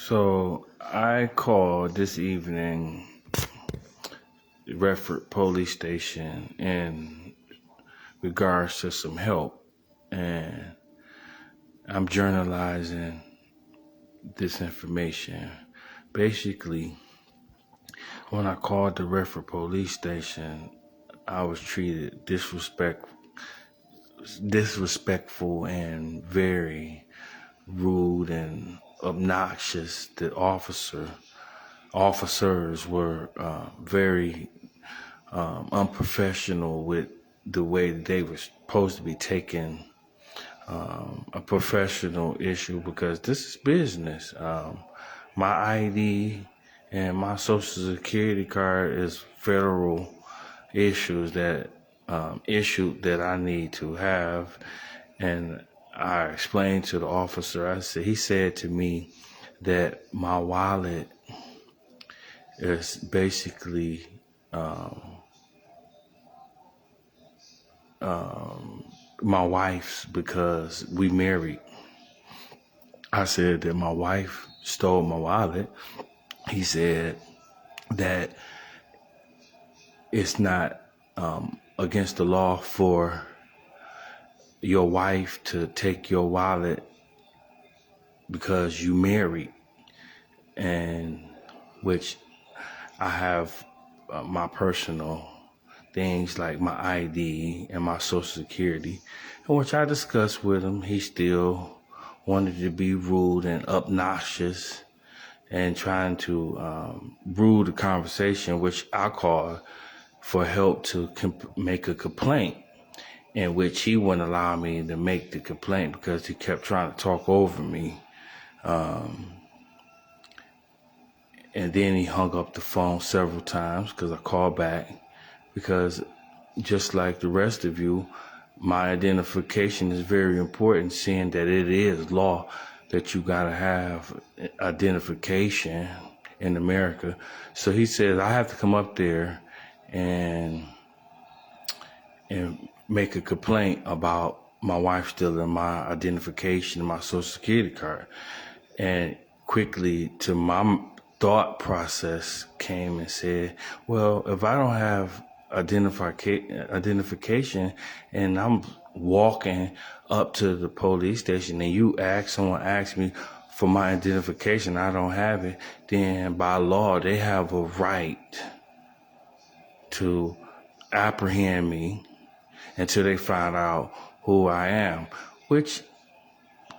So I called this evening Redford Police Station in regards to some help, and I'm journalizing this information. Basically, when I called the Redford Police Station, I was treated disrespectful and very rude and obnoxious. The officers were very unprofessional with the way that they were supposed to be taking a professional issue, because this is business. My ID and my social security card is federal issues that issue that I need to have. And I explained to the officer, he said to me that my wallet is basically my wife's because we married. I said that my wife stole my wallet. He said that it's not against the law for your wife to take your wallet because you married, and which I have my personal things like my ID and my social security, and which I discussed with him. He still wanted to be rude and obnoxious and trying to rule the conversation, which I called for help to make a complaint, in which he wouldn't allow me to make the complaint because he kept trying to talk over me. And then he hung up the phone several times because I called back, because just like the rest of you, my identification is very important, seeing that it is law that you gotta have identification in America. So he says I have to come up there and make a complaint about my wife stealing my identification and my social security card. And quickly to my thought process came and said, well, if I don't have identification and I'm walking up to the police station and someone asks me for my identification, I don't have it, then by law they have a right to apprehend me until they find out who I am, which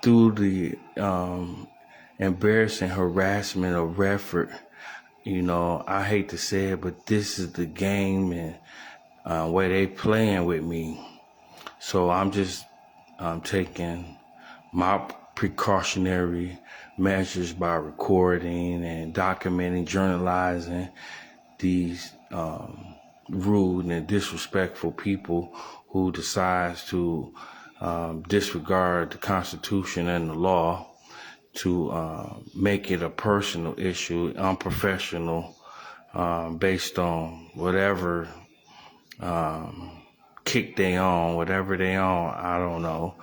through the embarrassing harassment of Redford, I hate to say it, but this is the game and where they playing with me. So I'm just taking my precautionary measures by recording and documenting, journalizing these rude and disrespectful people who decides to disregard the Constitution and the law to make it a personal issue, unprofessional, based on whatever kick they on, whatever they on, I don't know,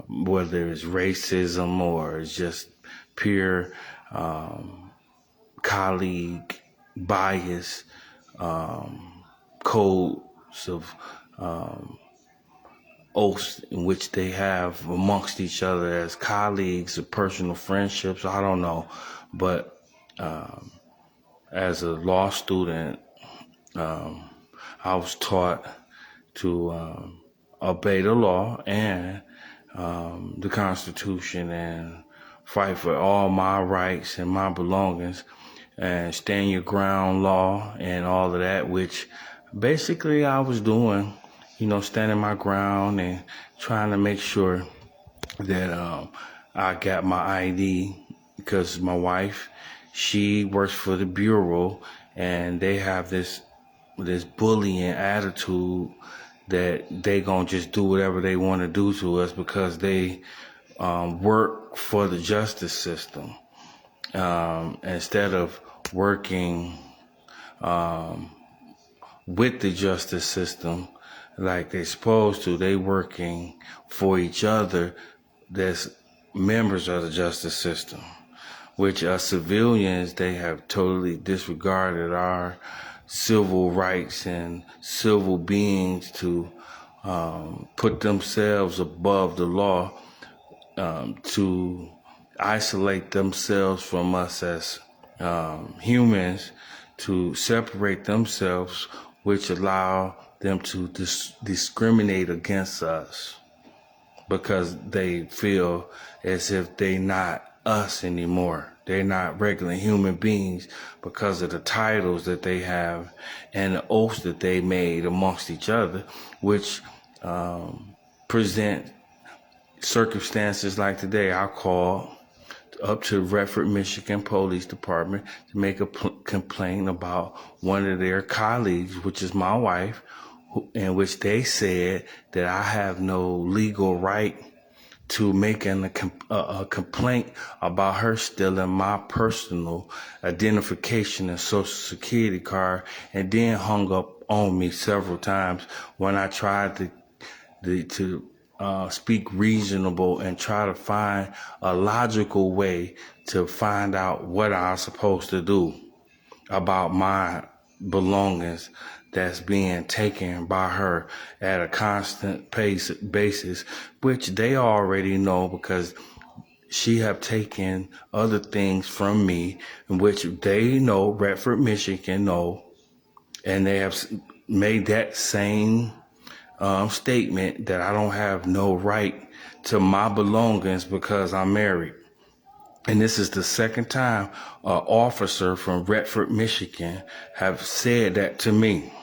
whether it's racism or it's just pure colleague bias, codes of oaths in which they have amongst each other as colleagues or personal friendships. I don't know. But as a law student, I was taught to obey the law and the Constitution and fight for all my rights and my belongings and stand your ground law and all of that, which basically I was doing, standing my ground and trying to make sure that I got my ID, because my wife, she works for the Bureau, and they have this bullying attitude that they gonna just do whatever they want to do to us because they work for the justice system, instead of working with the justice system like they're supposed to. They working for each other that's members of the justice system. which civilians, they have totally disregarded our civil rights and civil beings to put themselves above the law, to isolate themselves from us as humans, to separate themselves, which allow them to discriminate against us because they feel as if they're not us anymore. They're not regular human beings because of the titles that they have and the oaths that they made amongst each other, which present circumstances like today. I called up to Redford Michigan Police Department to make a complaint about one of their colleagues, which is my wife, in which they said that I have no legal right to make a complaint about her stealing my personal identification and social security card, and then hung up on me several times when I tried to speak reasonable and try to find a logical way to find out what I'm supposed to do about my belongings that's being taken by her at a constant basis, which they already know because she have taken other things from me, in which they know, Redford, Michigan know, and they have made that same statement that I don't have no right to my belongings because I'm married. And this is the second time an officer from Redford, Michigan have said that to me,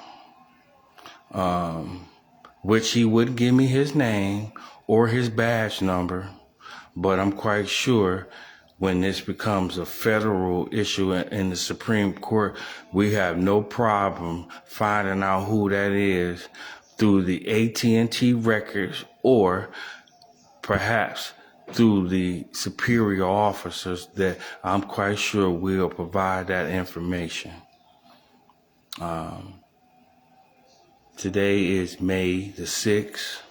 which he wouldn't give me his name or his badge number. But I'm quite sure when this becomes a federal issue in the Supreme Court, we have no problem finding out who that is through the AT&T records, or perhaps through the superior officers that I'm quite sure will provide that information. Today is May the 6th.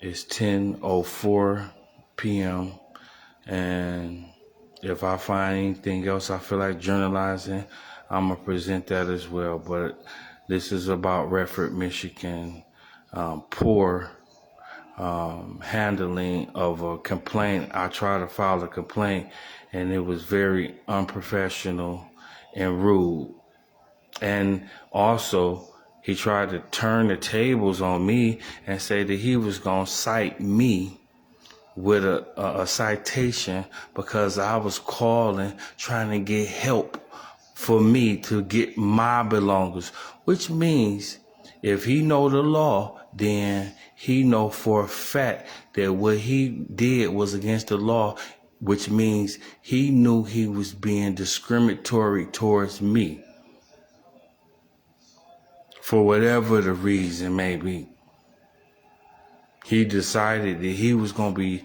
It's 10:04 p.m. And if I find anything else I feel like journalizing, I'm going to present that as well. But this is about Redford, Michigan, poor handling of a complaint. I tried to file a complaint, and it was very unprofessional and rude. And also, he tried to turn the tables on me and say that he was going to cite me with a citation because I was calling trying to get help for me to get my belongings, which means if he know the law, then he know for a fact that what he did was against the law, which means he knew he was being discriminatory towards me for whatever the reason may be. He decided that he was going to be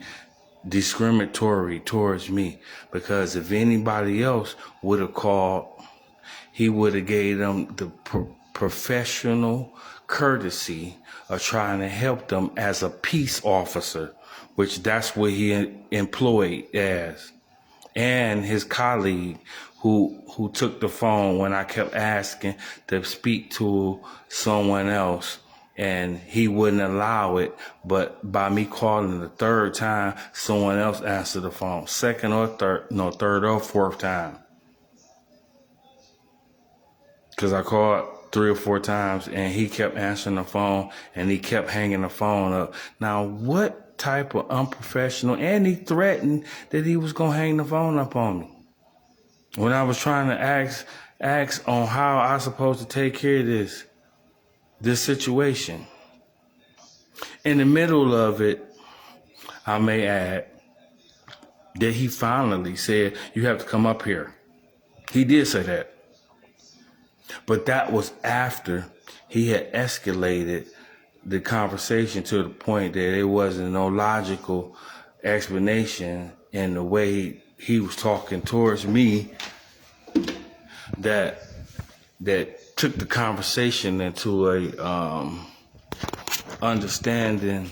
discriminatory towards me because if anybody else would have called, he would have gave them the professional courtesy of trying to help them as a peace officer, which that's what he employed as. And his colleague who took the phone when I kept asking to speak to someone else, and he wouldn't allow it. But by me calling the third time, someone else answered the phone. Third or fourth time. Because I called 3 or 4 times and he kept answering the phone and he kept hanging the phone up. Now, what type of unprofessional, and he threatened that he was going to hang the phone up on me when I was trying to ask on how I supposed to take care of this situation. In the middle of it, I may add that he finally said, "You have to come up here." He did say that. But that was after he had escalated the conversation to the point that there wasn't no logical explanation in the way he was talking towards me that took the conversation into a understanding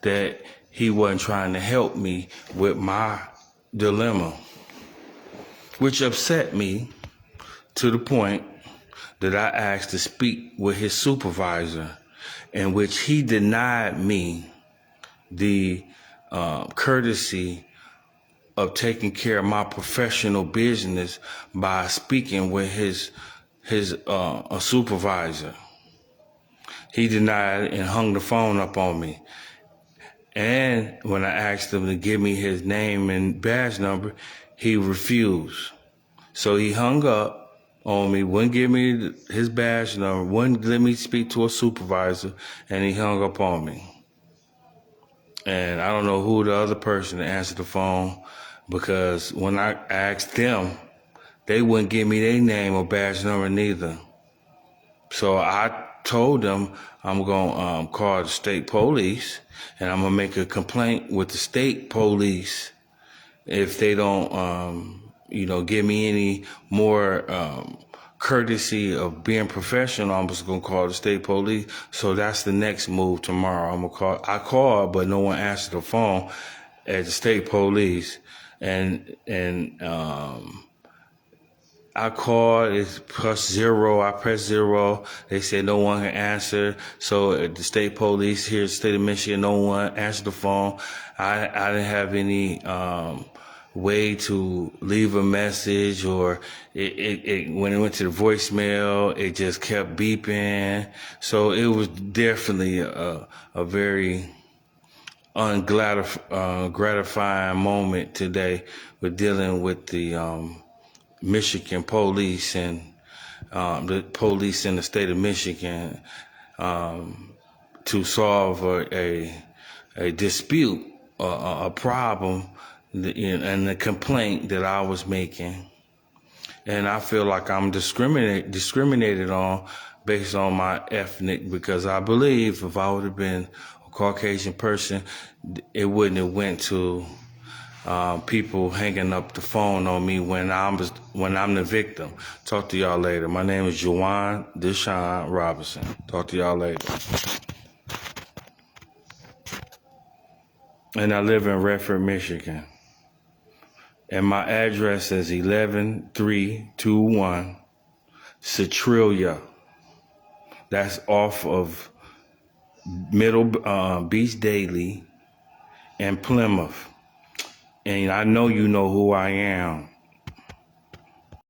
that he wasn't trying to help me with my dilemma, which upset me to the point that I asked to speak with his supervisor, in which he denied me the courtesy of taking care of my professional business by speaking with his a supervisor. He denied it and hung the phone up on me. And when I asked him to give me his name and badge number, he refused. So he hung up on me, wouldn't give me his badge number, wouldn't let me speak to a supervisor, and he hung up on me. And I don't know who the other person that answered the phone, because when I asked them, they wouldn't give me their name or badge number neither. So I told them I'm going to call the state police, and I'm going to make a complaint with the state police if they don't, give me any more courtesy of being professional. I'm just going to call the state police. So that's the next move tomorrow. I'm going to call. I called, but no one answered the phone at the state police. And I called, it's +0. I pressed 0. They said no one can answer. So at the state police here in the state of Michigan, no one answered the phone. I didn't have any way to leave a message, or it when it went to the voicemail, it just kept beeping. So it was definitely a very gratifying moment today with dealing with the Michigan police and the police in the state of Michigan to solve a dispute, a problem, and the complaint that I was making. And I feel like I'm discriminated on based on my ethnic, because I believe if I would have been a Caucasian person, it wouldn't have went to people hanging up the phone on me when I'm the victim. Talk to y'all later. My name is Juwan Deshaun Robinson. Talk to y'all later. And I live in Redford, Michigan. And my address is 11321 Cetrilia. That's off of Middle Beach Daily and Plymouth. And I know you know who I am.